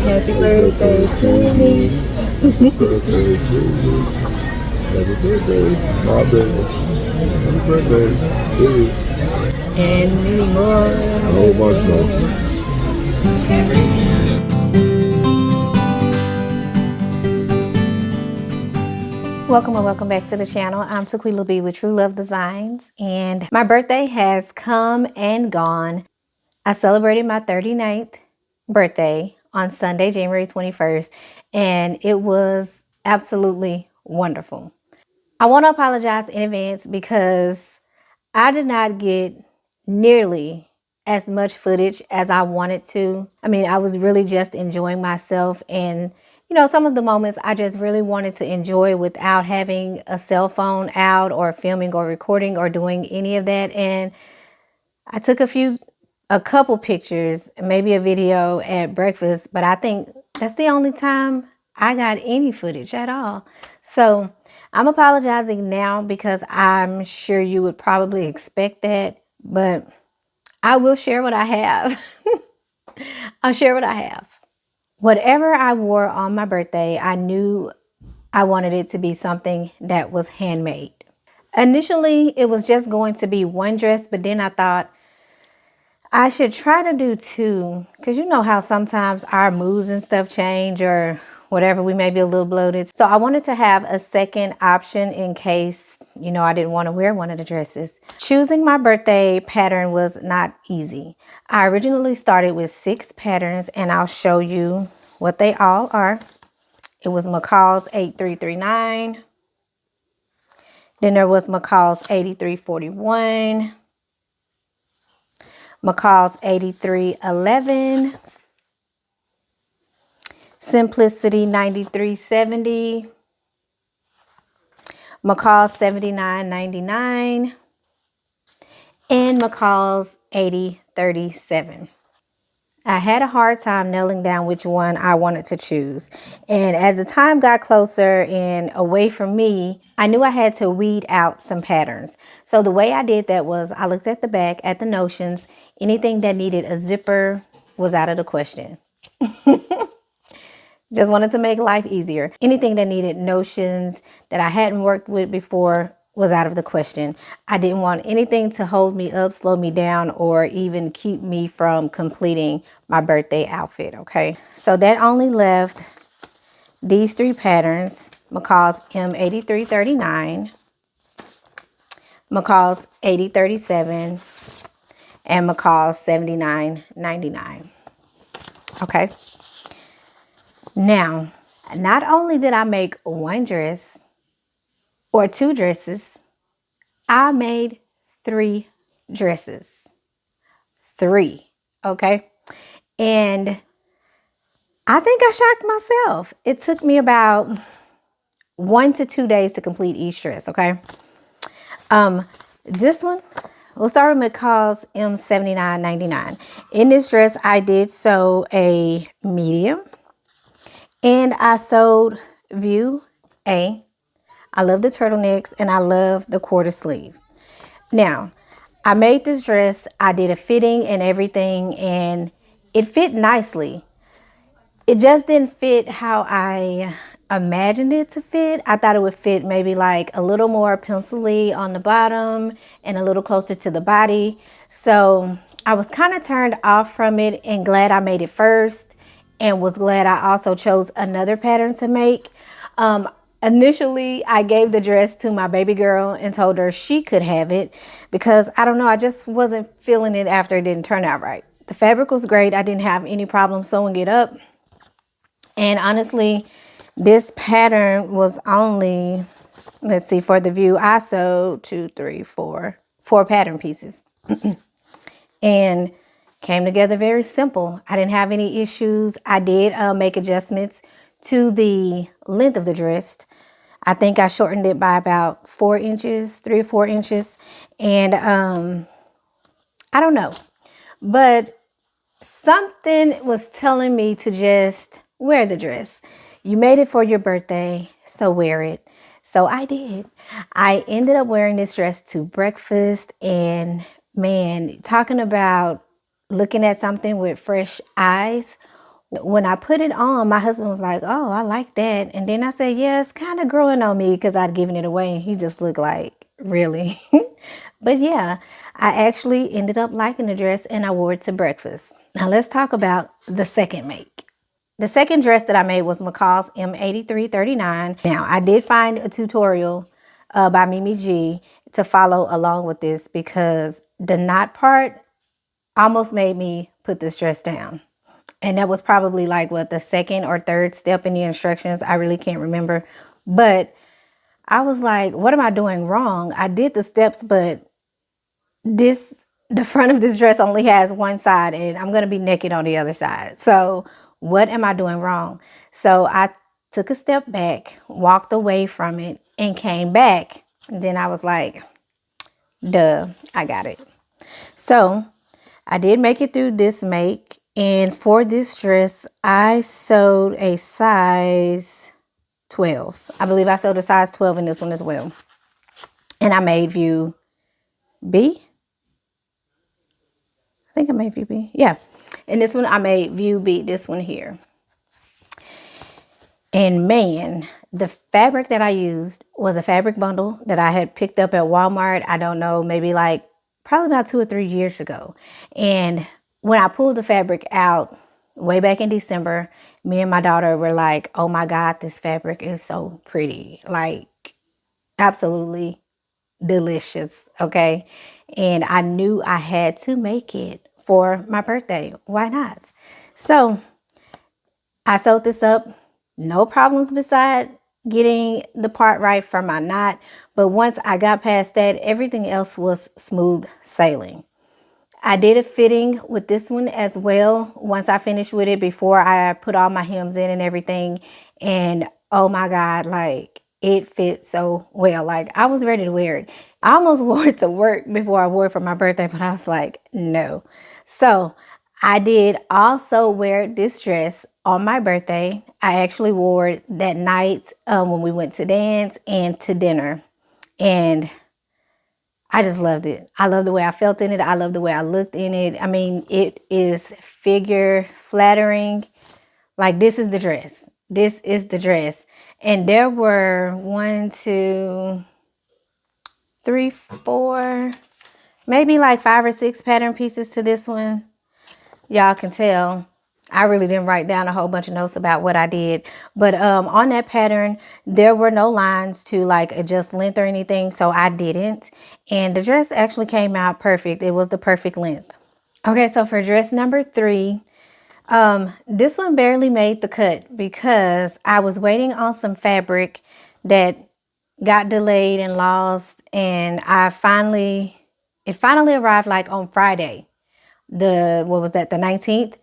Happy birthday to me. Happy birthday to you. Happy birthday, my baby. Happy birthday to you. And many more. A whole bunch more. Welcome and welcome back to the channel. I'm Tequila B with TruLuv Designz, and my birthday has come and gone. I celebrated my 39th birthday on Sunday, January 21st, and it was absolutely wonderful. I want to apologize in advance because I did not get nearly as much footage as I wanted to. I mean, I was really just enjoying myself, and some of the moments I just really wanted to enjoy without having a cell phone out or filming or recording or doing any of that. And I took a couple pictures, maybe a video at breakfast, but I think that's the only time I got any footage at all. So I'm apologizing now because I'm sure you would probably expect that, but I will share what I have. I'll share what I have. Whatever I wore on my birthday, I knew I wanted it to be something that was handmade. Initially, it was just going to be one dress, but then I thought I should try to do two, because you know how sometimes our moods and stuff change or whatever, we may be a little bloated. So I wanted to have a second option in case, I didn't want to wear one of the dresses. Choosing my birthday pattern was not easy. I originally started with 6 patterns, and I'll show you what they all are. It was McCall's 8339. Then there was McCall's 8341. McCall's 8311. Simplicity 9370. McCall's 7999. And McCall's 8037. I had a hard time nailing down which one I wanted to choose. And as the time got closer and away from me, I knew I had to weed out some patterns. So the way I did that was I looked at the back, at the notions. Anything that needed a zipper was out of the question. Just wanted to make life easier. Anything that needed notions that I hadn't worked with before was out of the question. I didn't want anything to hold me up, slow me down, or even keep me from completing my birthday outfit, okay? So that only left these 3 patterns: McCall's M8339, McCall's 8037, and McCall's 7999, okay? Now, not only did I make one dress or 2 dresses, I made 3 dresses. 3, okay? And I think I shocked myself. It took me about 1 to 2 days to complete each dress, okay? This one, we'll start with McCall's M7999. In this dress, I did sew a medium, and I sewed view A. I love the turtlenecks, and I love the quarter sleeve. Now, I made this dress, I did a fitting and everything, and it fit nicely. It just didn't fit how I imagined it to fit. I thought it would fit maybe like a little more pencil-y on the bottom and a little closer to the body. So I was kind of turned off from it and glad I made it first, and was glad I also chose another pattern to make. Initially, I gave the dress to my baby girl and told her she could have it because, I don't know, I just wasn't feeling it after it didn't turn out right. The fabric was great. I didn't have any problem sewing it up. And honestly, this pattern was only, let's see, for the view, I sewed 4 pattern pieces. And came together very simple. I didn't have any issues. I did make adjustments to the length of the dress. I think I shortened it by about 4 inches, 3 or 4 inches. And I don't know, but something was telling me to just wear the dress. You made it for your birthday, so wear it. So I did. I ended up wearing this dress to breakfast, and man, talking about looking at something with fresh eyes. when I put it on, my husband was like, oh, I like that. And then I said, yeah, it's kind of growing on me because I'd given it away. And he just looked like, really? But yeah, I actually ended up liking the dress and I wore it to breakfast. Now let's talk about the second make. The second dress that I made was McCall's M8339. Now, I did find a tutorial by Mimi G to follow along with this because the knot part almost made me put this dress down. And that was probably like what, the second or third step in the instructions. I really can't remember. But I was like, what am I doing wrong? I did the steps, but the front of this dress only has one side and I'm going to be naked on the other side. So what am I doing wrong? So I took a step back, walked away from it and came back. And then I was like, duh, I got it. So I did make it through this make. And for this dress, I sewed a size 12. I believe I sewed a size 12 in this one as well. And I made view B. I think I made view B. Yeah. And this one, I made view B, this one here. And man, the fabric that I used was a fabric bundle that I had picked up at Walmart. I don't know, maybe like probably about 2 or 3 years ago. And when I pulled the fabric out way back in December, me and my daughter were like, oh my God, this fabric is so pretty. Like absolutely delicious. Okay. And I knew I had to make it for my birthday. Why not? So I sewed this up. No problems beside getting the part right for my knot. But once I got past that, everything else was smooth sailing. I did a fitting with this one as well once I finished with it before I put all my hems in and everything. And oh my God, like it fit so well. Like I was ready to wear it. I almost wore it to work before I wore it for my birthday, but I was like, no. So I did also wear this dress on my birthday. I actually wore it that night when we went to dance and to dinner. And I just loved it. I love the way I felt in it. I love the way I looked in it. I mean, it is figure flattering. Like this is the dress. This is the dress. And there were 1, 2, 3, 4, maybe like 5 or 6 pattern pieces to this one. Y'all can tell I really didn't write down a whole bunch of notes about what I did. But on that pattern, there were no lines to like adjust length or anything. So I didn't. And the dress actually came out perfect. It was the perfect length. Okay, so for dress number 3, this one barely made the cut because I was waiting on some fabric that got delayed and lost. And it finally arrived like on Friday. What was that? The 19th?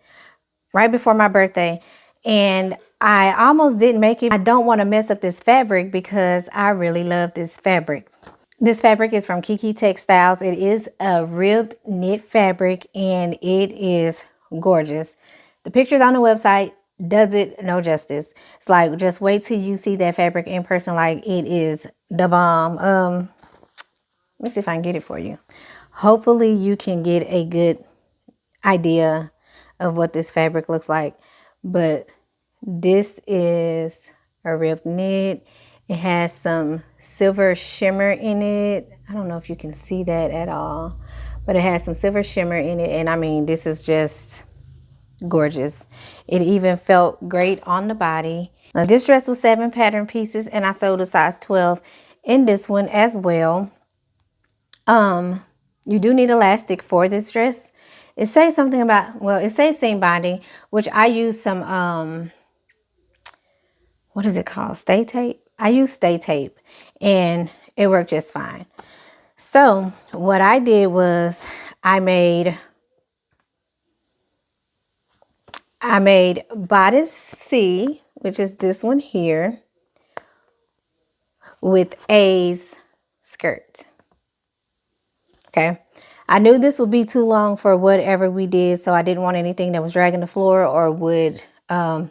Right before my birthday. And I almost didn't make it. I don't want to mess up this fabric because I really love this fabric. This fabric is from Kiki Textiles. It is a ribbed knit fabric and it is gorgeous. The pictures on the website does it no justice. It's like, just wait till you see that fabric in person. Like it is the bomb. Let me see if I can get it for you. Hopefully you can get a good idea of what this fabric looks like. But this is a ribbed knit. It has some silver shimmer in it. I don't know if you can see that at all, but it has some silver shimmer in it. And I mean, this is just gorgeous. It even felt great on the body. Now, this dress was 7 pattern pieces and I sewed a size 12 in this one as well. You do need elastic for this dress. It says something about, well, it says seam binding, which I use some, what is it called? Stay tape. I use stay tape and it worked just fine. So what I did was I made bodice C, which is this one here, with A's skirt. Okay. I knew this would be too long for whatever we did, so I didn't want anything that was dragging the floor or would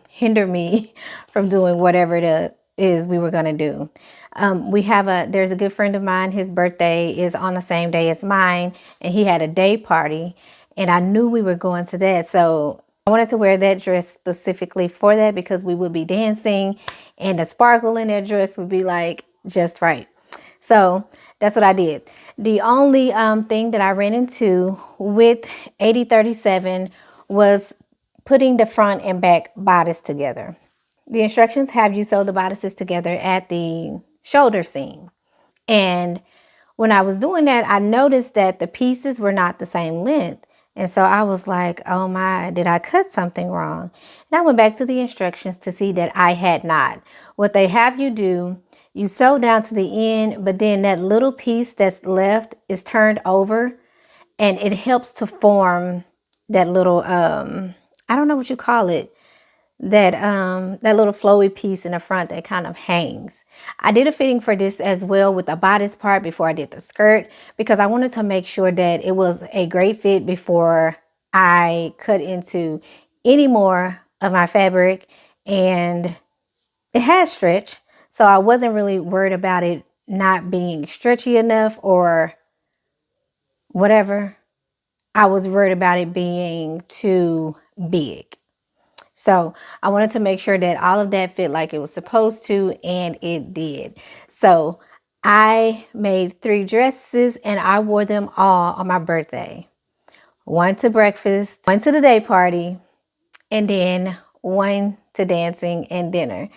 hinder me from doing whatever it is we were going to do. There's a good friend of mine, his birthday is on the same day as mine, and he had a day party, and I knew we were going to that. So I wanted to wear that dress specifically for that because we would be dancing and the sparkle in that dress would be like just right. So that's what I did. The only thing that I ran into with 8037 was putting the front and back bodice together. The instructions have you sew the bodices together at the shoulder seam. And when I was doing that, I noticed that the pieces were not the same length. And so I was like, oh my, did I cut something wrong? And I went back to the instructions to see that I had not. What they have you do, you sew down to the end, but then that little piece that's left is turned over and it helps to form that little, I don't know what you call it, that little flowy piece in the front that kind of hangs. I did a fitting for this as well with the bodice part before I did the skirt because I wanted to make sure that it was a great fit before I cut into any more of my fabric, and it has stretch, so I wasn't really worried about it not being stretchy enough or whatever. I was worried about it being too big. So I wanted to make sure that all of that fit like it was supposed to, and it did. So I made 3 dresses and I wore them all on my birthday. One to breakfast, one to the day party, and then one to dancing and dinner.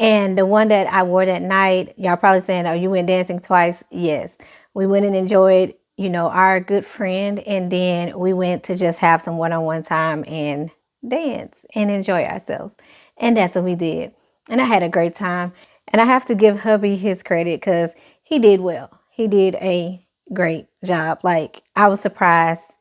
And the one that I wore that night, y'all probably saying, oh, you went dancing twice? Yes. We went and enjoyed, our good friend, and then we went to just have some one-on-one time and dance and enjoy ourselves. And that's what we did. And I had a great time. And I have to give hubby his credit because he did well. He did a great job. Like, I was surprised.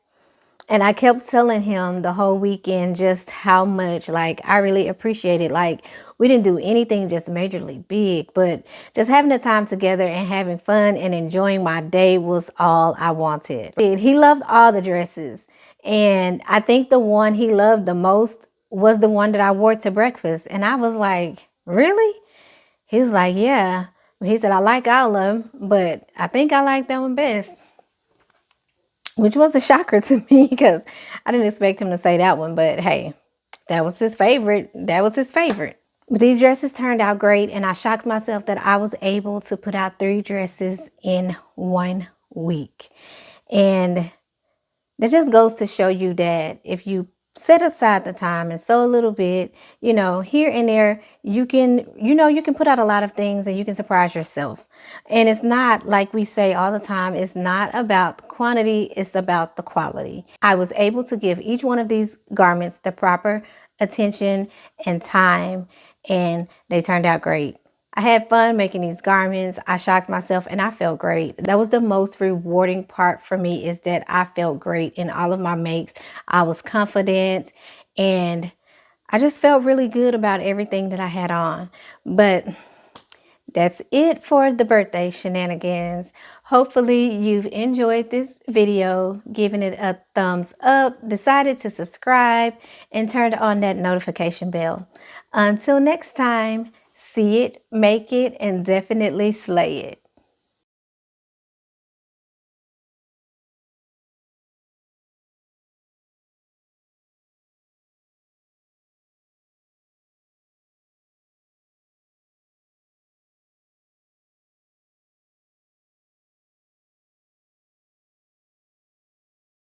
And I kept telling him the whole weekend just how much, like, I really appreciated. Like, we didn't do anything just majorly big, but just having the time together and having fun and enjoying my day was all I wanted. He loved all the dresses. And I think the one he loved the most was the one that I wore to breakfast. And I was like, really? He was like, yeah. He said, I like all of them, but I think I like that one best. Which was a shocker to me because I didn't expect him to say that one. But hey, that was his favorite. That was his favorite. But these dresses turned out great. And I shocked myself that I was able to put out 3 dresses in 1 week. And that just goes to show you that if you set aside the time and sew a little bit, here and there, you can put out a lot of things and you can surprise yourself. And it's not, like we say all the time, it's not about the quantity, it's about the quality. I was able to give each one of these garments the proper attention and time, and they turned out great. I had fun making these garments. I shocked myself and I felt great. That was the most rewarding part for me, is that I felt great in all of my makes. I was confident and I just felt really good about everything that I had on. But that's it for the birthday shenanigans. Hopefully you've enjoyed this video, given it a thumbs up, decided to subscribe, and turned on that notification bell. Until next time, see it, make it, and definitely slay it.